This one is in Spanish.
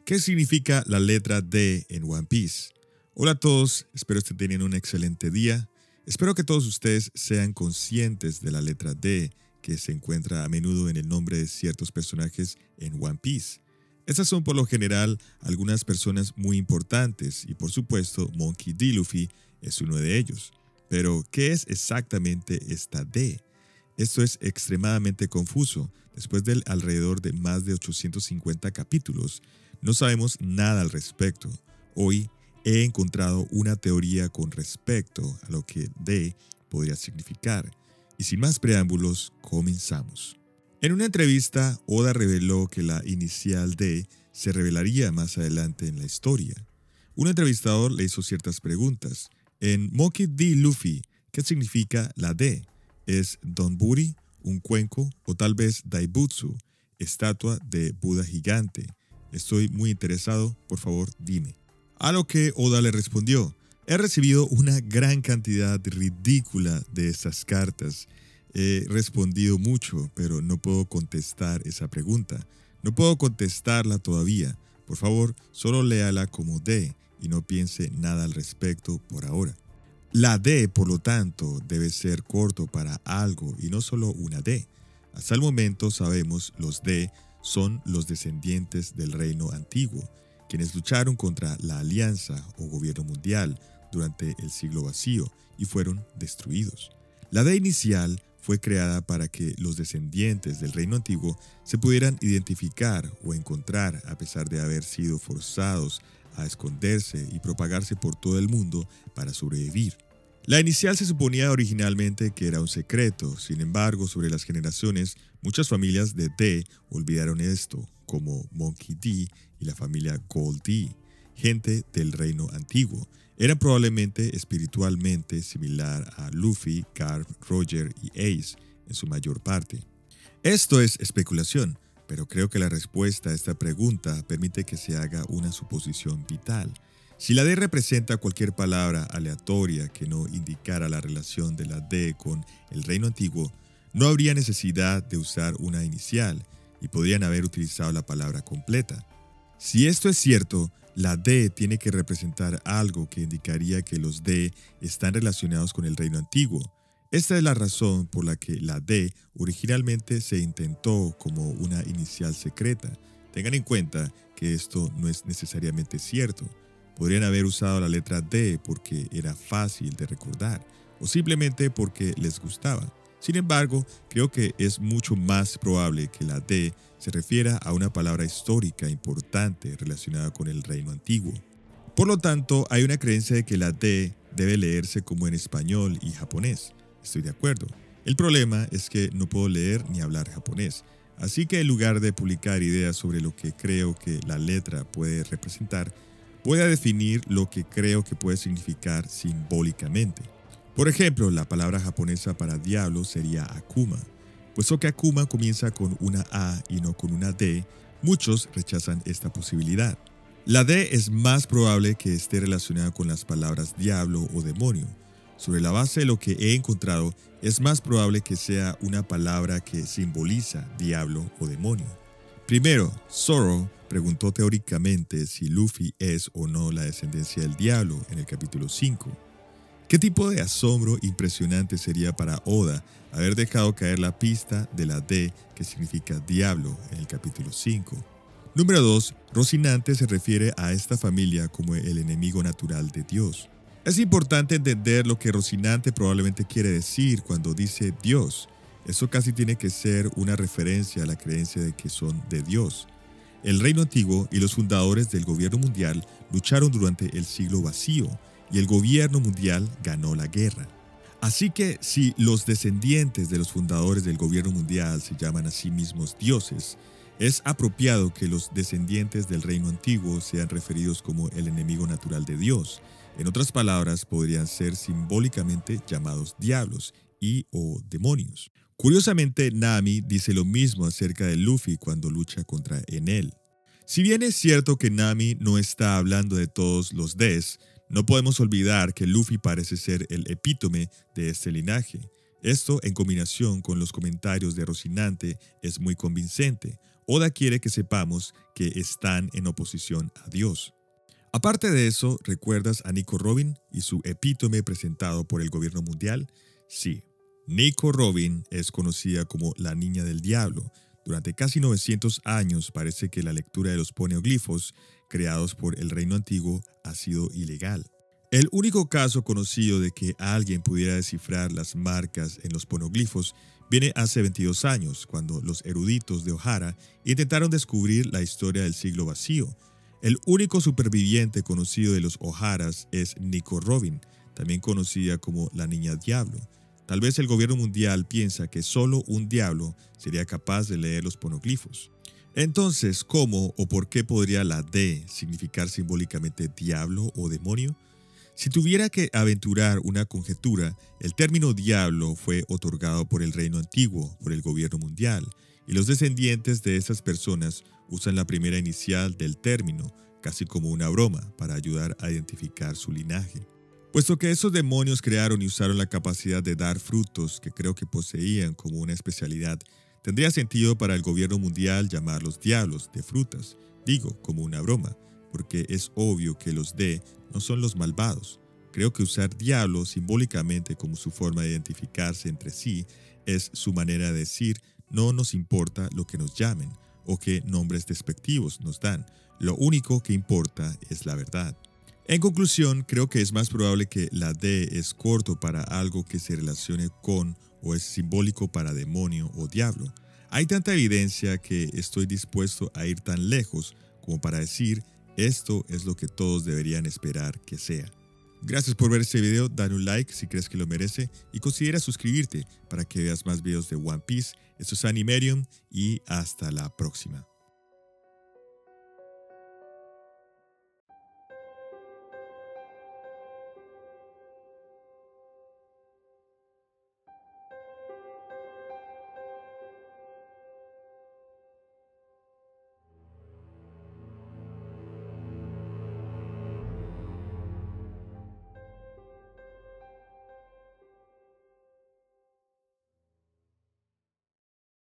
¿Qué significa la letra D en One Piece? Hola a todos, espero que tengan un excelente día. Espero que todos ustedes sean conscientes de la letra D que se encuentra a menudo en el nombre de ciertos personajes en One Piece. Estas son por lo general algunas personas muy importantes y por supuesto Monkey D. Luffy es uno de ellos. Pero, ¿qué es exactamente esta D? Esto es extremadamente confuso. Después de alrededor de más de 850 capítulos, no sabemos nada al respecto. Hoy he encontrado una teoría con respecto a lo que D podría significar. Y sin más preámbulos, comenzamos. En una entrevista, Oda reveló que la inicial D se revelaría más adelante en la historia. Un entrevistador le hizo ciertas preguntas. En Monkey D. Luffy, ¿qué significa la D? ¿Es Donburi, un cuenco o tal vez Daibutsu, estatua de Buda gigante? Estoy muy interesado, por favor dime. A lo que Oda le respondió: he recibido una gran cantidad ridícula de estas cartas. He respondido mucho, pero no puedo contestar esa pregunta. No puedo contestarla todavía. Por favor, solo léala como D y no piense nada al respecto por ahora. La D, por lo tanto, debe ser corto para algo y no solo una D. Hasta el momento sabemos los D son los descendientes del reino antiguo, quienes lucharon contra la Alianza o Gobierno Mundial durante el siglo vacío y fueron destruidos. La D inicial fue creada para que los descendientes del reino antiguo se pudieran identificar o encontrar a pesar de haber sido forzados a esconderse y propagarse por todo el mundo para sobrevivir. La inicial se suponía originalmente que era un secreto, sin embargo, sobre las generaciones, muchas familias de D olvidaron esto, como Monkey D y la familia Gold D, gente del reino antiguo. Eran probablemente espiritualmente similar a Luffy, Garp, Roger y Ace en su mayor parte. Esto es especulación, pero creo que la respuesta a esta pregunta permite que se haga una suposición vital. Si la D representa cualquier palabra aleatoria que no indicara la relación de la D con el reino antiguo, no habría necesidad de usar una inicial y podrían haber utilizado la palabra completa. Si esto es cierto, la D tiene que representar algo que indicaría que los D están relacionados con el reino antiguo. Esta es la razón por la que la D originalmente se intentó como una inicial secreta. Tengan en cuenta que esto no es necesariamente cierto. Podrían haber usado la letra D porque era fácil de recordar o simplemente porque les gustaba. Sin embargo, creo que es mucho más probable que la D se refiera a una palabra histórica importante relacionada con el reino antiguo. Por lo tanto, hay una creencia de que la D debe leerse como en español y japonés. Estoy de acuerdo. El problema es que no puedo leer ni hablar japonés. Así que en lugar de publicar ideas sobre lo que creo que la letra puede representar, voy a definir lo que creo que puede significar simbólicamente. Por ejemplo, la palabra japonesa para diablo sería Akuma. Puesto que Akuma comienza con una A y no con una D, muchos rechazan esta posibilidad. La D es más probable que esté relacionada con las palabras diablo o demonio. Sobre la base de lo que he encontrado, es más probable que sea una palabra que simboliza diablo o demonio. Primero, Zoro preguntó teóricamente si Luffy es o no la descendencia del diablo en el capítulo 5. ¿Qué tipo de asombro impresionante sería para Oda haber dejado caer la pista de la D que significa diablo en el capítulo 5? Número 2. Rocinante se refiere a esta familia como el enemigo natural de Dios. Es importante entender lo que Rocinante probablemente quiere decir cuando dice Dios. Eso casi tiene que ser una referencia a la creencia de que son de Dios. El reino antiguo y los fundadores del gobierno mundial lucharon durante el siglo vacío y el gobierno mundial ganó la guerra. Así que si los descendientes de los fundadores del gobierno mundial se llaman a sí mismos dioses, es apropiado que los descendientes del reino antiguo sean referidos como el enemigo natural de Dios. En otras palabras, podrían ser simbólicamente llamados diablos y o demonios. Curiosamente, Nami dice lo mismo acerca de Luffy cuando lucha contra Enel. Si bien es cierto que Nami no está hablando de todos los Ds, no podemos olvidar que Luffy parece ser el epítome de este linaje. Esto, en combinación con los comentarios de Rocinante, es muy convincente. Oda quiere que sepamos que están en oposición a Dios. Aparte de eso, ¿recuerdas a Nico Robin y su epítome presentado por el gobierno mundial? Sí, Nico Robin es conocida como la Niña del Diablo. Durante casi 900 años parece que la lectura de los poneoglifos creados por el Reino Antiguo ha sido ilegal. El único caso conocido de que alguien pudiera descifrar las marcas en los poneoglifos viene hace 22 años, cuando los eruditos de Ohara intentaron descubrir la historia del siglo vacío. El único superviviente conocido de los Oharas es Nico Robin, también conocida como la Niña Diablo. Tal vez el gobierno mundial piensa que solo un diablo sería capaz de leer los poneoglifos. Entonces, ¿cómo o por qué podría la D significar simbólicamente diablo o demonio? Si tuviera que aventurar una conjetura, el término diablo fue otorgado por el reino antiguo, por el gobierno mundial, y los descendientes de esas personas usan la primera inicial del término, casi como una broma, para ayudar a identificar su linaje. Puesto que esos demonios crearon y usaron la capacidad de dar frutos que creo que poseían como una especialidad, tendría sentido para el gobierno mundial llamarlos diablos de frutas, digo, como una broma, porque es obvio que los D no son los malvados. Creo que usar diablo simbólicamente como su forma de identificarse entre sí es su manera de decir no nos importa lo que nos llamen o qué nombres despectivos nos dan, lo único que importa es la verdad. En conclusión, creo que es más probable que la D es corto para algo que se relacione con o es simbólico para demonio o diablo. Hay tanta evidencia que estoy dispuesto a ir tan lejos como para decir esto es lo que todos deberían esperar que sea. Gracias por ver este video, dale un like si crees que lo merece y considera suscribirte para que veas más videos de One Piece. Esto es Animerium y hasta la próxima.